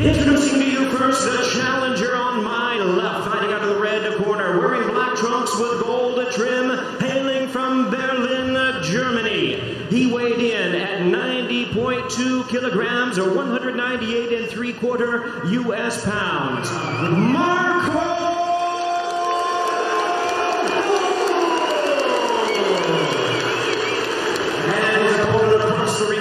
Introducing to you first the challenger on my left, fighting out of the red corner, wearing black trunks with gold trim, hailing from Berlin, Germany. He weighed in at 90.2 kilograms, or 198 3/4 U.S. pounds. Marco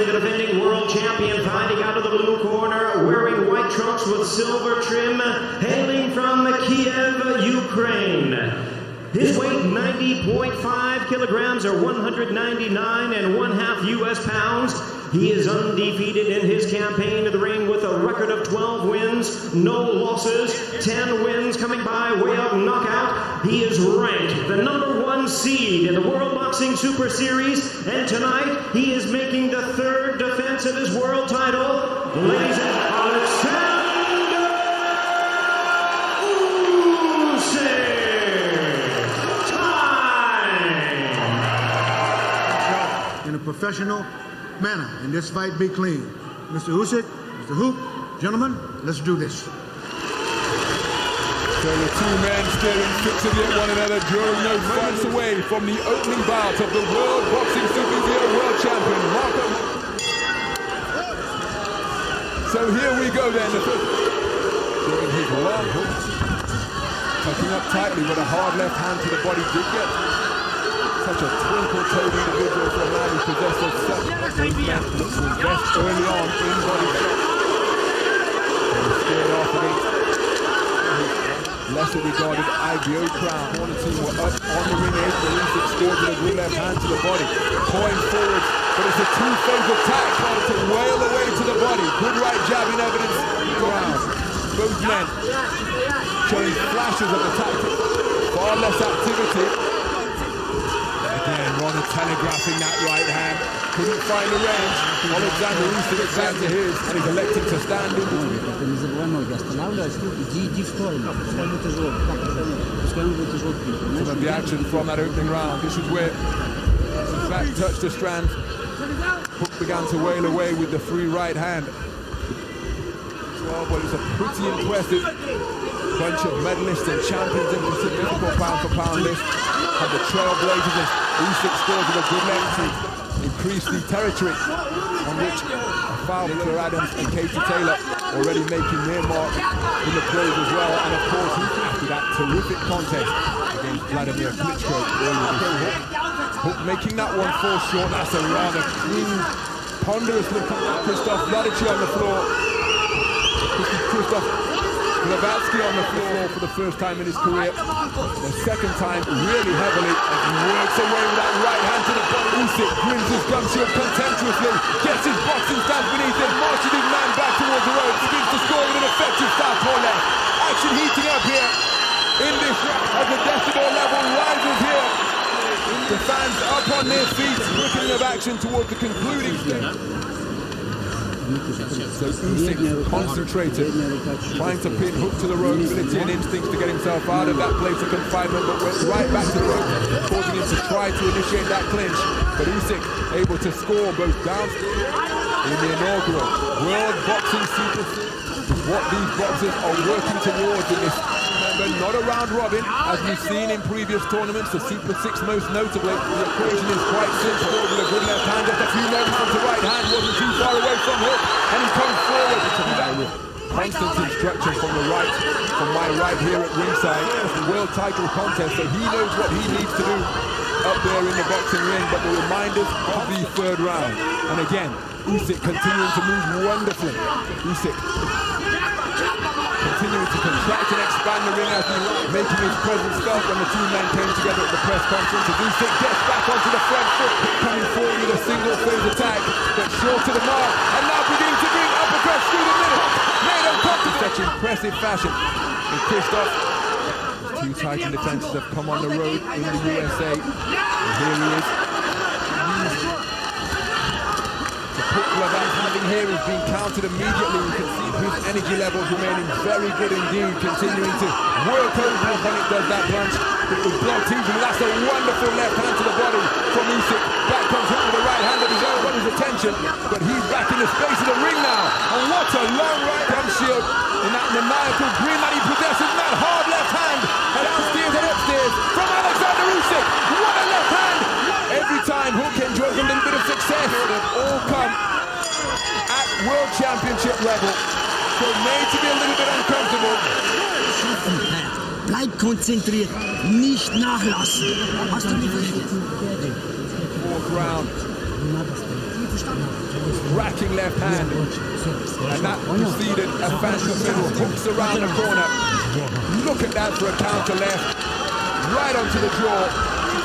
the defending world champion, fighting out of the blue corner, wearing white trunks with silver trim, hailing from Kiev, Ukraine. His weight 90.5 kilograms, or 199 1/2 U.S. pounds. He is undefeated in his campaign to the ring with a record of 12 wins, no losses, 10 wins coming by way of knockout. He is ranked the #1 seed in the World Boxing Super Series, and tonight he is making the 3rd defense of his world title. Ladies and Oleksandr Usyk. Time! In a professional manner, and this fight be clean. Mr. Usyk, Mr. Huck, gentlemen, let's do this. So the two men staring fixedly at one another during those fights away from the opening bout of the World Boxing Super Series World Champion, Marco. So here we go then. During his long hook, tucking up tightly with a hard left hand to the body, did get such a twinkle-toed individual for a man who possesses such movement to invest early on in body shots. And scared off against lesser regarded IBO crown. One and two were up on the ring edge, but Usyk scored with a good left hand to the body. Point forward, but it's a two-phase attack, trying to wail away to the body. Good right jab in evidence ground. Both men showing flashes of the tactic, far less activity. Again, Ronald telegraphing that right hand. Couldn't find the range. Oleksandr Usyk is back to his, and he's electing to stand in. Some of the action from that opening round. This is where his back touched the strand. Huck began to wail away with the free right hand. Well, it's a pretty impressive bunch of medalists and champions in the significant pound-for-pound list. Had the trailblazers as Usyk scores with a good length to increase the territory on which Fowler, Adams and Katie Taylor already making their mark in the pros as well. And of course, after that terrific contest against Vladimir Klitschko earlier this year. Huck making that one fall short. That's a rather clean, ponderous look at Krzysztof Wladici on the floor. Krzysztof Wladici on the floor for the first time in his career. The second time really heavily as he works away with that right hand to the body. Usyk grins his gum shield contemptuously, gets his boxing stance beneath him, marches his man back towards the road, begins to score with an effective southpaw left. Action heating up here in this round as the decibel level rises here. The fans up on their feet, quickening of action towards the concluding stage. So Usyk concentrated, trying to pin Huck to the rope, ability and instincts to get himself out of that place of confinement, but went right back to the rope, causing him to try to initiate that clinch. But Usyk able to score both downstairs in the inaugural World Boxing Super Series. What these boxers are working towards in this, remember, not a round robin, as we've seen in previous tournaments, the Super 6 most notably. The equation is quite simple, with a good left hand, just a few moments into right hand, wasn't too far away from Huck, and he comes forward to that with constant instruction from the right, from my right here at ringside. It's the world title contest, so he knows what he needs to do up there in the boxing ring, but the reminders of the 3rd round. And again, Usyk continuing to move wonderfully. Usyk continuing to contract and expand the ring as he's making his presence felt when the two men came together at the press conference. As Usyk gets back onto the front foot, coming forward with a single phase attack, but short to the mark, and now beginning to bring uppercuts through the middle. Made on top in such impressive fashion. And Krzysztof, two title defenses have come on the road in the USA. And here he is. That having here has been counted immediately. You can see his energy levels remaining very good indeed, continuing to work over when it does that punch. It was blocked easily. That's a wonderful left hand to the body from Usyk. Back comes Huck with the right hand that he's got his attention, but he's back in the space of the ring now. And what a long right hand shield World Championship level. So made to be a little bit uncomfortable. Bleib konzentriert, nicht nachlassen. Hast du mich verstanden? Fourth round. Racking left hand. And that preceded a phantom middle. Hooks around the corner. Look at that for a counter left. Right onto the jaw.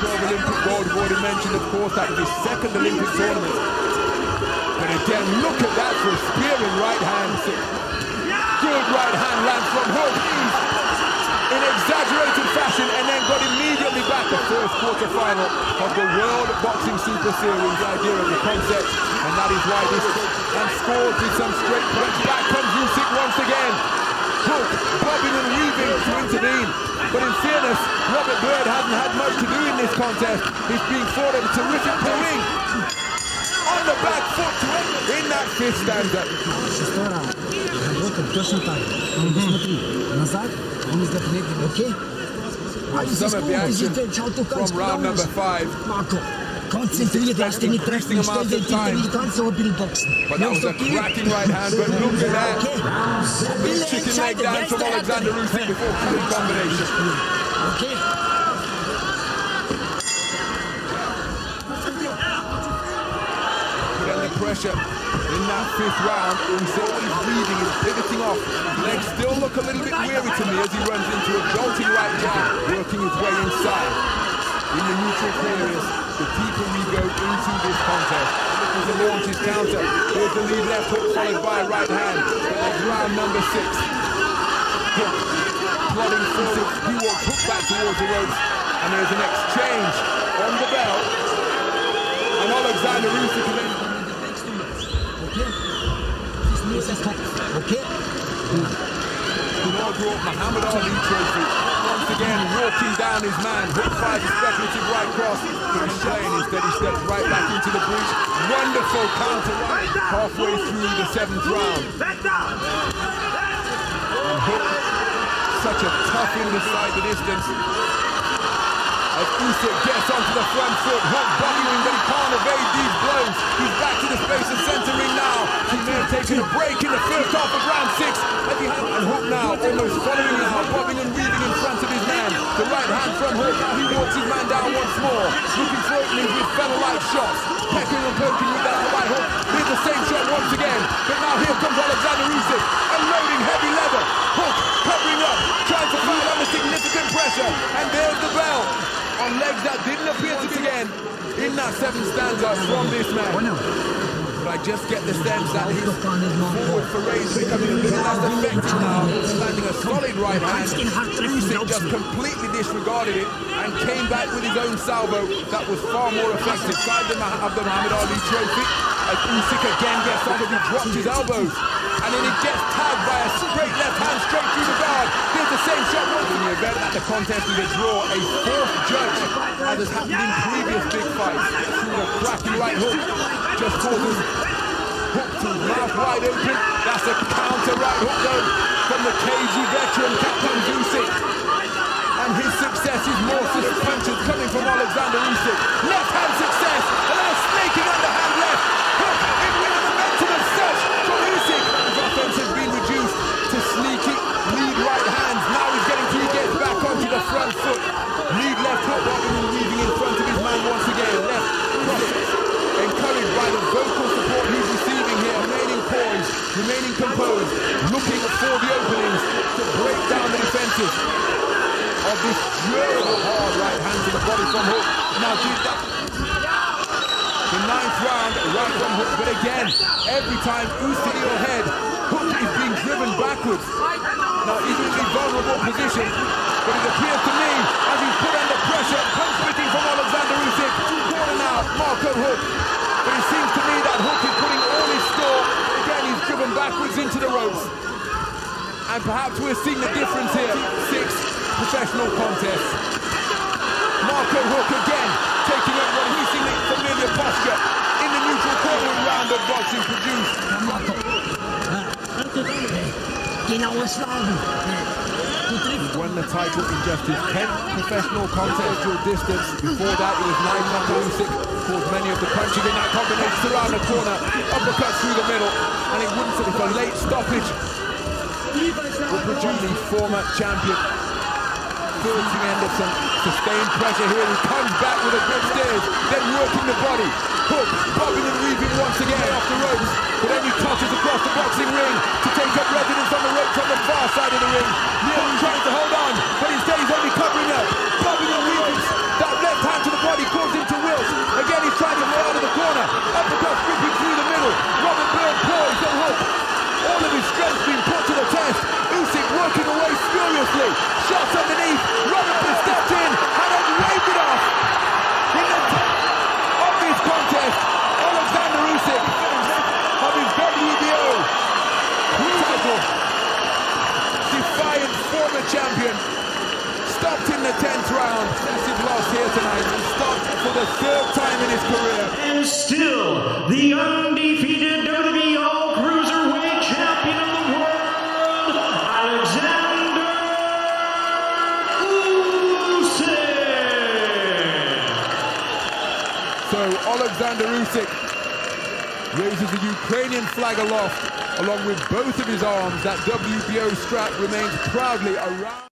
12 Olympic gold. We've already mentioned, of course, that was his second Olympic tournament. But again, look at that for a spearing right hand. Good right hand lands from Huck in exaggerated fashion, and then got immediately back the first quarterfinal of the World Boxing Super Series. The idea of the concept, and that is why this and scores with some straight punch. Back comes Usyk once again. Huck bobbing and weaving to intervene, but in fairness, Robert Bird hasn't had much to do in this contest. He's being fought at a terrific ring on the back foot in that fifth stanza. Some of the action from round number 5. Marco, konzentriert, lass dich nicht treffen, ich stell den Titel nicht ganz so Boxen. But that was a cracking right hand, but look at that. Big chicken leg down from Oleksandr Usyk before killing combination. Okay. Put under pressure in that fifth round. Usyk is breathing, is pivoting off. Legs still look a little bit weary to me as he runs into a jolting right jab, working his way inside. In the neutral corners, the deeper we go into this contest. As he launches counter, here's the lead left hook followed by a right hand. That's round number 6. Huck plodding forward, he walks Huck back towards the ropes, and there's an exchange on the bell. And Oleksandr Usyk Okay. inaugural Muhammad Ali trophy. Once again, walking down his man. Huck fires a speculative right cross. But Schmeling instead, he steps right back into the breach. Wonderful counter right halfway through the 7th round. And Huck, such a tough in beside the distance. As Usyk gets onto the front foot, Huck bothering, but he can't evade these blows. He's back to the space and center ring now. He may have taken a break in the first half of round 6. And Huck now almost following his Huck, bobbing and weaving in front of his man. The right hand from Huck, he walks his man down once more. Looking for openings with feather-like shots. Pecking and poking with that right hook. Here's the same shot once again. But now here comes Oleksandr Usyk, unloading heavy leather. Huck covering up, trying to fight under significant pressure. And there's the bell. On legs that didn't appear to begin in that 7th stanza from this man. But I just get the sense that his forward foray is becoming a little less effective now, landing a solid right hand. Usyk just completely disregarded it and came back with his own salvo that was far more effective. Side of the Muhammad Ali trophy, as Usyk again gets on, he drops his elbows. And then he gets tagged by a straight left hand straight through the guard. Here's the same shot once in the event that the contest is a draw. A 4th judge, as has happened in previous big fights, through the cracking right hook, just causes Huck to mouth wide open. That's a counter right hook though from the cagey veteran Captain Usyk. And his success is more punches coming from Oleksandr Usyk. Left hand success, and then a snaking underhand left. Huck in with the momentum as such from Usyk. His offense has been reduced to sneaky lead right hands. Now he's getting to, he gets back onto the front foot. Lead left hook, bobbing and weaving in front of his man once again. Left cross, encouraged by the vocal support he's receiving here. Remaining poised, remaining composed, looking for the openings to break down the defenses of this durable hard right hand to the body from Huck. Now did that. The 9th round, right from Huck, but again, every time Usyk your head, Huck is being driven backwards. Now he's in a vulnerable position, but it appears to me, as he's put under pressure, punch spitting from Oleksandr Usyk, corner now, Marco Huck. But it seems to me that Huck is putting all his store, again he's driven backwards into the ropes. And perhaps we're seeing the difference here, 6 professional contests. Marco Huck again, taking up what we see familiar posture in the neutral corner round of boxing produced. Genau schlagen. He won the title in just his 10th professional contest dual distance. Before that, it was Oleksandr Usyk. Caused many of the punches in that combination around the corner. Uppercut through the middle. And it wouldn't sit for a late stoppage. Will produce the former champion. Filtering Anderson. Sustained pressure here. He comes back with a good steers. Then working the body. Hook, bobbing and weaving once again off the ropes. But then he tosses across the boxing ring to take up residence on the ropes on the far side of the ring. Neil trying to hold on, but instead he's only covering up. Bobbing and weaving. That left hand to the body caused him to wilt. Again he's trying to roll out of the corner. Uppercut ripping through the middle. Robert Bird poised and hook. All of his strength being put to the test. Usyk working away furiously. Shots underneath. Robert Bird stepped in and then waved it off. In the of this contest, Oleksandr Usyk of his WBO title. Defiant former champion. Stopped in the 10th round. Massive loss here tonight. And stopped for the 3rd time in his career. And still, the undefeated WBO cruiserweight champion of the world, Oleksandr Usyk. So Oleksandr Usyk raises the Ukrainian flag aloft, along with both of his arms. That WBO strap remains proudly around.